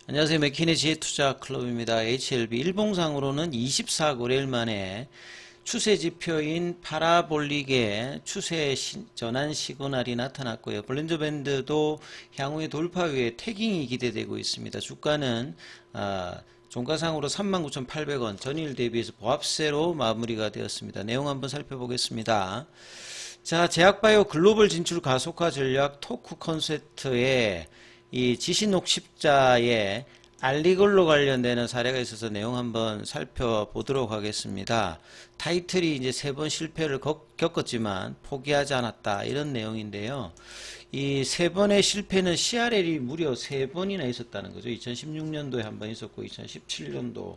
안녕하세요. 맥키네 지혜투자클럽입니다. HLB 일봉상으로는 24거래일 만에 추세지표인 파라볼릭의 추세 전환 시그널이 나타났고요. 볼린저 밴드도 향후의 돌파 위에 태깅이 기대되고 있습니다. 주가는 종가상으로 39,800원, 전일 대비해서 보합세로 마무리가 되었습니다. 내용 한번 살펴보겠습니다. 자, 제약바이오 글로벌 진출 가속화 전략 토크 콘셉트에 이 지신옥 십자에 알리걸로 관련되는 사례가 있어서 내용 한번 살펴보도록 하겠습니다. 타이틀이 이제 3번 실패를 겪었지만 포기하지 않았다 이런 내용인데요. 이 3번의 실패는 CRL이 무려 3번이나 있었다는 거죠. 2016년도에 한 번 있었고 2017년도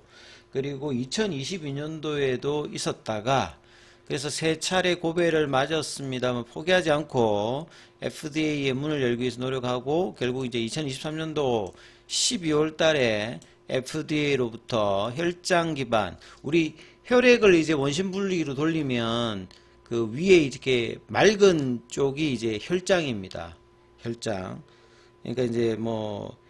그리고 2022년도에도 있었다가 그래서 3차례 고배를 맞았습니다만 포기하지 않고 FDA의 문을 열기 위해서 노력하고 결국 이제 2023년도 12월 달에 FDA로부터 혈장 기반 우리 혈액을 이제 원심 분리기로 돌리면 그 위에 이렇게 맑은 쪽이 이제 혈장입니다. 혈장. 그러니까 이제 뭐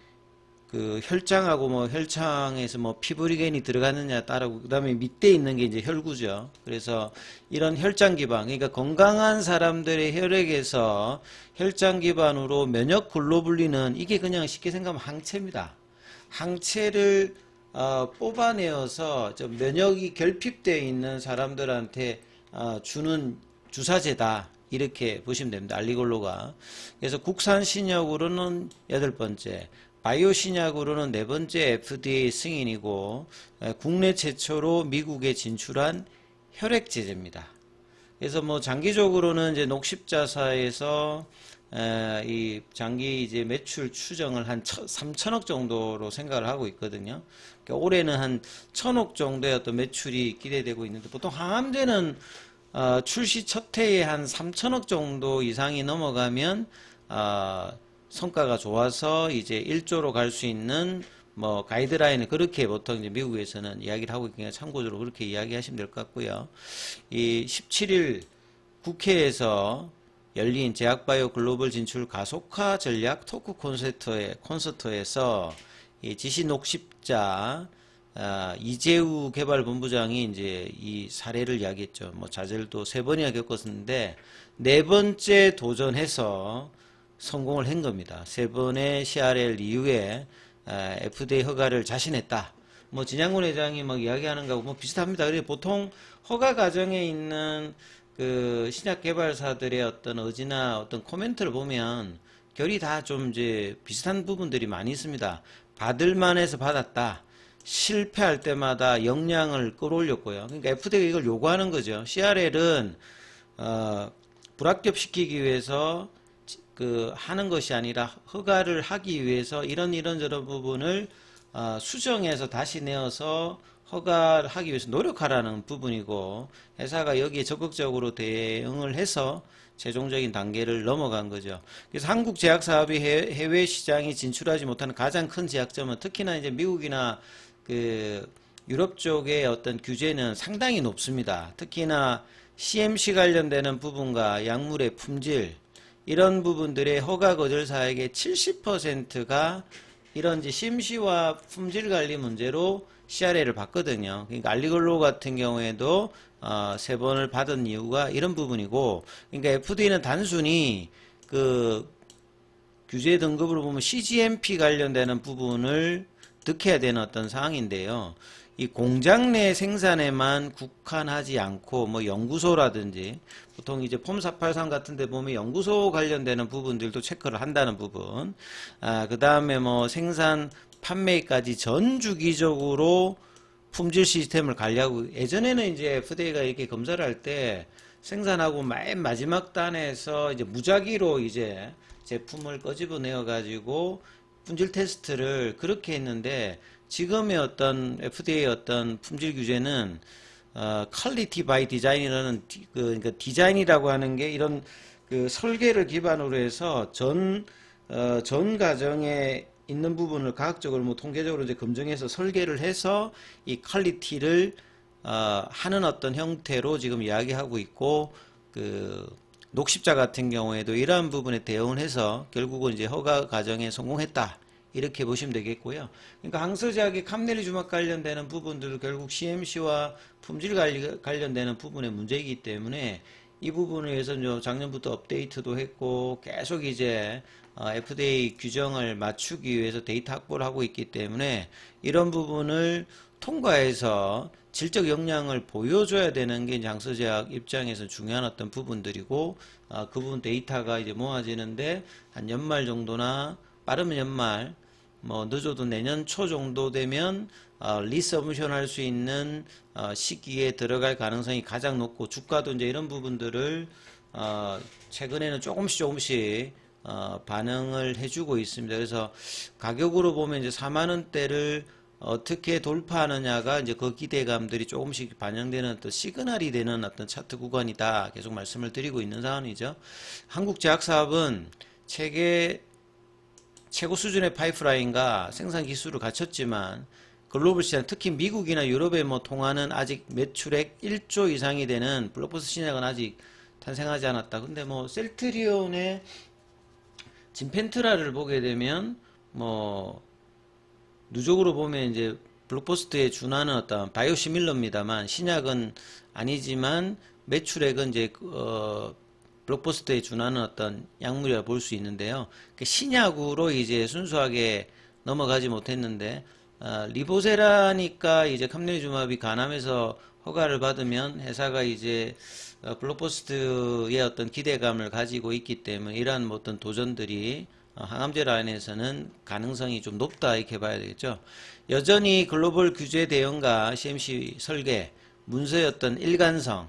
그 혈장하고 뭐 혈창에서 뭐 피브리겐이 들어가느냐 따르고 그다음에 밑에 있는 게 이제 혈구죠. 그래서 이런 혈장 기반 그러니까 건강한 사람들의 혈액에서 혈장 기반으로 면역 글로불린은 이게 그냥 쉽게 생각하면 항체입니다. 항체를 뽑아내어서 좀 면역이 결핍되어 있는 사람들한테 주는 주사제다. 이렇게 보시면 됩니다. 알리걸로가. 그래서 국산 신약으로는 8번째, 바이오 신약으로는 4번째 FDA 승인이고 국내 최초로 미국에 진출한 혈액제제입니다. 그래서 뭐 장기적으로는 이제 녹십자사에서 이 장기 이제 매출 추정을 한 3천억 정도로 생각을 하고 있거든요. 그러니까 올해는 한 1,000억 정도의 어떤 매출이 기대되고 있는데 보통 항암제는 출시 첫 해에 한 3천억 정도 이상이 넘어가면 성과가 좋아서 이제 1조로 갈 수 있는 뭐 가이드라인을 그렇게 보통 이제 미국에서는 이야기를 하고 있으니까 참고적으로 그렇게 이야기하시면 될 것 같고요. 이 17일 국회에서 열린 제약바이오 글로벌 진출 가속화 전략 토크 콘서트에서 이 지신옥십자 이재우 개발본부장이 이제 이 사례를 이야기했죠. 뭐 자젤도 3번이나 겪었는데 4번째 도전해서 성공을 한 겁니다. 3번의 CRL 이후에 FDA 허가를 자신했다. 뭐 진양군 회장이 막 이야기하는 거하고 뭐 비슷합니다. 그래서 보통 허가 과정에 있는 그 신약 개발사들의 어떤 의지나 어떤 코멘트를 보면 결이 다 좀 이제 비슷한 부분들이 많이 있습니다. 받을만해서 받았다. 실패할 때마다 역량을 끌어올렸고요. 그러니까 FDA가 이걸 요구하는 거죠. CRL은 불합격시키기 위해서 그 하는 것이 아니라 허가를 하기 위해서 이런저런 부분을 수정해서 다시 내어서 허가를 하기 위해서 노력하라는 부분이고 회사가 여기에 적극적으로 대응을 해서 최종적인 단계를 넘어간 거죠. 그래서 한국 제약 사업이 해외 시장에 진출하지 못하는 가장 큰 제약점은 특히나 이제 미국이나 그 유럽 쪽의 어떤 규제는 상당히 높습니다. 특히나 CMC 관련되는 부분과 약물의 품질 이런 부분들의 허가 거절 사액의 70%가 이런 이제 CMC와 품질 관리 문제로 CRL을 받거든요. 그러니까 알리걸로 같은 경우에도 3번을 받은 이유가 이런 부분이고, 그러니까 FDA는 단순히 그 규제 등급으로 보면 CGMP 관련되는 부분을 득해야 되는 어떤 상황인데요. 이 공장 내 생산에만 국한하지 않고 뭐 연구소라든지 보통 이제 폼 483 같은 데 보면 연구소 관련되는 부분들도 체크를 한다는 부분. 그 다음에 뭐 생산 판매까지 전 주기적으로 품질 시스템을 관리하고 예전에는 이제 FDA가 이렇게 검사를 할 때 생산하고 맨 마지막 단에서 이제 무작위로 이제 제품을 끄집어내어 가지고 품질 테스트를 그렇게 했는데 지금의 어떤 FDA의 어떤 품질 규제는 퀄리티 바이 디자인이라는 그러니까 디자인이라고 하는 게 이런 그 설계를 기반으로 해서 전 과정에 있는 부분을 과학적으로 뭐 통계적으로 이제 검증해서 설계를 해서 이 퀄리티를 하는 어떤 형태로 지금 이야기하고 있고 그 녹십자 같은 경우에도 이러한 부분에 대응을 해서 결국은 이제 허가 과정에 성공했다. 이렇게 보시면 되겠고요. 그러니까 항서제약의 캄넬리 주막 관련되는 부분들도 결국 CMC와 품질 관련되는 부분의 문제이기 때문에 이 부분에 의해서 작년부터 업데이트도 했고 계속 이제 FDA 규정을 맞추기 위해서 데이터 확보를 하고 있기 때문에 이런 부분을 통과해서 질적 역량을 보여줘야 되는 게 이제 항서제약 입장에서 중요한 어떤 부분들이고 그 부분 데이터가 이제 모아지는데 한 연말 정도나 빠르면 연말 뭐 늦어도 내년 초 정도 되면 리서브션 할 수 있는 시기에 들어갈 가능성이 가장 높고 주가도 이제 이런 부분들을 최근에는 조금씩 반응을 해주고 있습니다. 그래서 가격으로 보면 이제 4만 원대를 어떻게 돌파하느냐가 이제 그 기대감들이 조금씩 반영되는 어떤 시그널이 되는 어떤 차트 구간이다. 계속 말씀을 드리고 있는 상황이죠. 한국제약사업은 최고 수준의 파이프라인과 생산 기술을 갖췄지만 글로벌 시장, 특히 미국이나 유럽에 통하는 아직 매출액 1조 이상이 되는 블록버스터 신약은 아직 탄생하지 않았다. 근데 셀트리온의 진펜트라를 보게 되면 누적으로 보면 이제 블록버스터에 준하는 어떤 바이오시밀러입니다만 신약은 아니지만 매출액은 이제 블록버스터에 준하는 어떤 약물이라 볼 수 있는데요. 신약으로 이제 순수하게 넘어가지 못했는데 리보세라니까 이제 캄넬리주마비 간암에서 허가를 받으면 회사가 이제 블록버스터의 어떤 기대감을 가지고 있기 때문에 이러한 어떤 도전들이 항암제 라인에서는 가능성이 좀 높다 이렇게 봐야 되겠죠. 여전히 글로벌 규제 대응과 CMC 설계, 문서의 어떤 일관성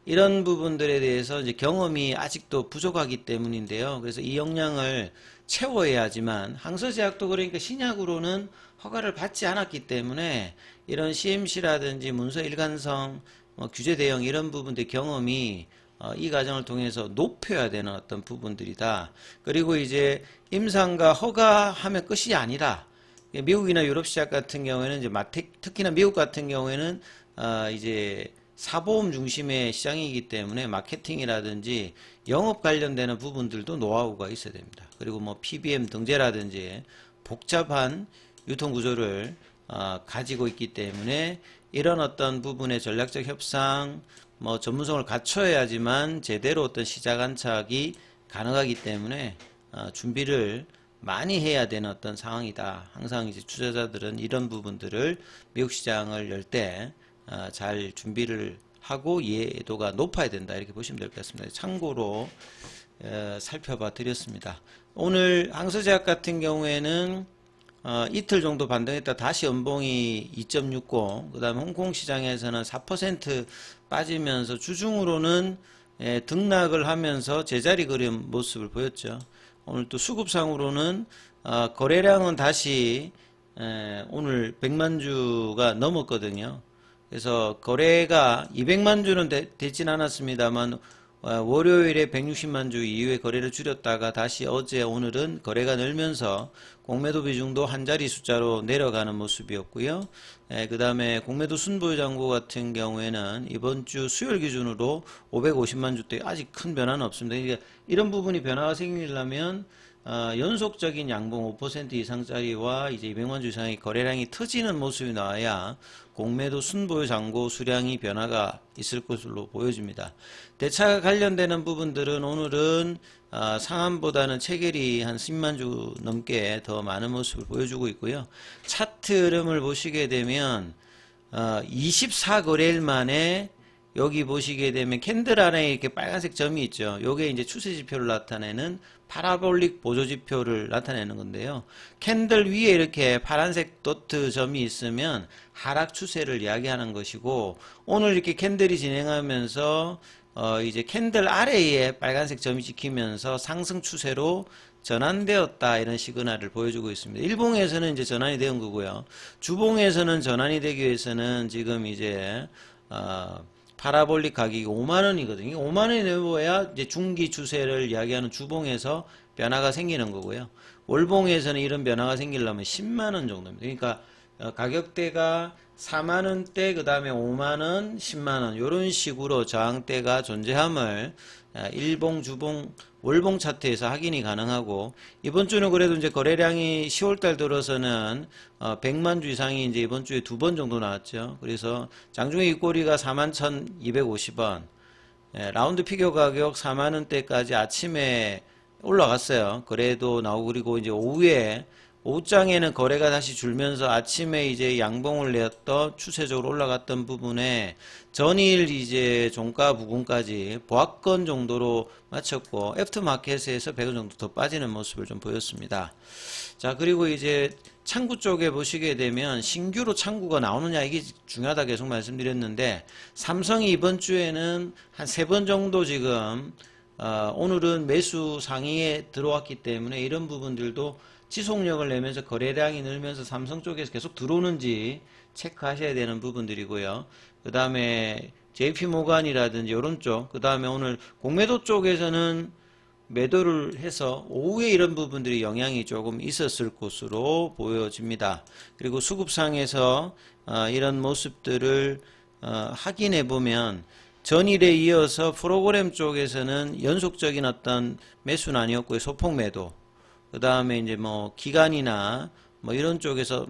이런 부분들에 대해서 이제 경험이 아직도 부족하기 때문인데요. 그래서 이 역량을 채워야 하지만 항서제약도 그러니까 신약으로는 허가를 받지 않았기 때문에 이런 CMC라든지 문서 일관성, 규제 대응 이런 부분들 경험이 이 과정을 통해서 높여야 되는 어떤 부분들이다. 그리고 이제 임상과 허가하면 끝이 아니라 미국이나 유럽 시장 같은 경우에는 이제 특히나 미국 같은 경우에는 이제 사보험 중심의 시장이기 때문에 마케팅이라든지 영업 관련되는 부분들도 노하우가 있어야 됩니다. 그리고 PBM 등재라든지 복잡한 유통 구조를 가지고 있기 때문에 이런 어떤 부분의 전략적 협상, 전문성을 갖춰야지만 제대로 어떤 시장 안착이 가능하기 때문에 준비를 많이 해야 되는 어떤 상황이다. 항상 이제 투자자들은 이런 부분들을 미국 시장을 열 때 잘 준비를 하고 이해도가 높아야 된다. 이렇게 보시면 될 것 같습니다. 참고로 살펴봐 드렸습니다. 오늘 항서제약 같은 경우에는 이틀 정도 반등했다 다시 연봉이 2.60, 그 다음에 홍콩 시장에서는 4% 빠지면서 주중으로는 등락을 하면서 제자리 그림 모습을 보였죠. 오늘 또 수급상으로는 거래량은 다시 오늘 100만 주가 넘었거든요. 그래서 거래가 200만 주는 되진 않았습니다만 월요일에 160만 주 이후에 거래를 줄였다가 다시 어제 오늘은 거래가 늘면서 공매도 비중도 한 자리 숫자로 내려가는 모습이었고요. 그 다음에 공매도 순보유 잔고 같은 경우에는 이번 주 수요일 기준으로 550만 주대 아직 큰 변화는 없습니다. 그러니까 이런 부분이 변화가 생기려면 연속적인 양봉 5% 이상짜리와 이제 200만 주 이상의 거래량이 터지는 모습이 나와야 공매도 순보유 잔고 수량이 변화가 있을 것으로 보여집니다. 대차 관련되는 부분들은 오늘은 상한보다는 체결이 한 10만 주 넘게 더 많은 모습을 보여주고 있고요. 차트 흐름을 보시게 되면 24거래일 만에 여기 보시게 되면 캔들 안에 이렇게 빨간색 점이 있죠. 요게 이제 추세 지표를 나타내는 파라볼릭 보조 지표를 나타내는 건데요. 캔들 위에 이렇게 파란색 도트 점이 있으면 하락 추세를 이야기하는 것이고, 오늘 이렇게 캔들이 진행하면서 이제 캔들 아래에 빨간색 점이 찍히면서 상승 추세로 전환되었다, 이런 시그널을 보여주고 있습니다. 일봉에서는 이제 전환이 되는 거고요. 주봉에서는 전환이 되기 위해서는 지금 이제 파라볼릭 가격이 5만원이거든요. 5만원이 넘어야 이제 중기 추세를 이야기하는 주봉에서 변화가 생기는 거고요. 월봉에서는 이런 변화가 생기려면 10만원 정도입니다. 그러니까 가격대가 4만원대, 그 다음에 5만원, 10만원 이런 식으로 저항대가 존재함을 일봉, 주봉 월봉 차트에서 확인이 가능하고, 이번 주는 그래도 이제 거래량이 10월달 들어서는 100만 주 이상이 이제 이번 주에 2번 정도 나왔죠. 그래서 장중에 윗꼬리가 41,250원, 라운드 피겨 가격 4만 원대까지 아침에 올라갔어요. 거래도 나오고, 그리고 이제 오후장에는 거래가 다시 줄면서 아침에 이제 양봉을 내었던 추세적으로 올라갔던 부분에 전일 이제 종가 부근까지 보합권 정도로 마쳤고, 애프터마켓에서 100원 정도 더 빠지는 모습을 좀 보였습니다. 자, 그리고 이제 창구 쪽에 보시게 되면 신규로 창구가 나오느냐, 이게 중요하다 계속 말씀드렸는데, 삼성이 이번 주에는 한 3번 정도 지금 오늘은 매수 상위에 들어왔기 때문에 이런 부분들도 지속력을 내면서 거래량이 늘면서 삼성 쪽에서 계속 들어오는지 체크하셔야 되는 부분들이고요. 그 다음에 JP모간이라든지 이런 쪽, 그 다음에 오늘 공매도 쪽에서는 매도를 해서 오후에 이런 부분들이 영향이 조금 있었을 것으로 보여집니다. 그리고 수급상에서 이런 모습들을 확인해 보면 전일에 이어서 프로그램 쪽에서는 연속적인 어떤 매수는 아니었고요. 소폭 매도. 그 다음에 이제 뭐 기간이나 뭐 이런 쪽에서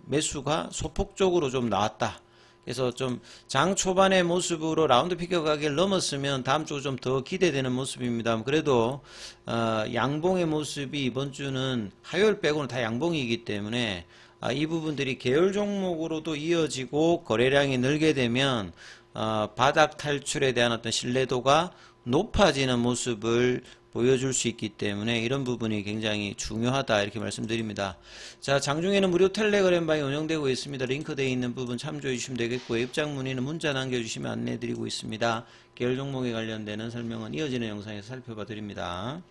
매수가 소폭적으로 좀 나왔다. 그래서 좀 장 초반의 모습으로 라운드 피겨 가격을 넘었으면 다음 주 좀 더 기대되는 모습입니다. 그래도 양봉의 모습이 이번 주는 화요일 빼고는 다 양봉이기 때문에 이 부분들이 계열 종목으로도 이어지고 거래량이 늘게 되면 바닥 탈출에 대한 어떤 신뢰도가 높아지는 모습을 보여줄 수 있기 때문에 이런 부분이 굉장히 중요하다, 이렇게 말씀드립니다. 자, 장중에는 무료 텔레그램방이 운영되고 있습니다. 링크되어 있는 부분 참조해 주시면 되겠고요. 입장 문의는 문자 남겨주시면 안내해 드리고 있습니다. 계열 종목에 관련되는 설명은 이어지는 영상에서 살펴봐 드립니다.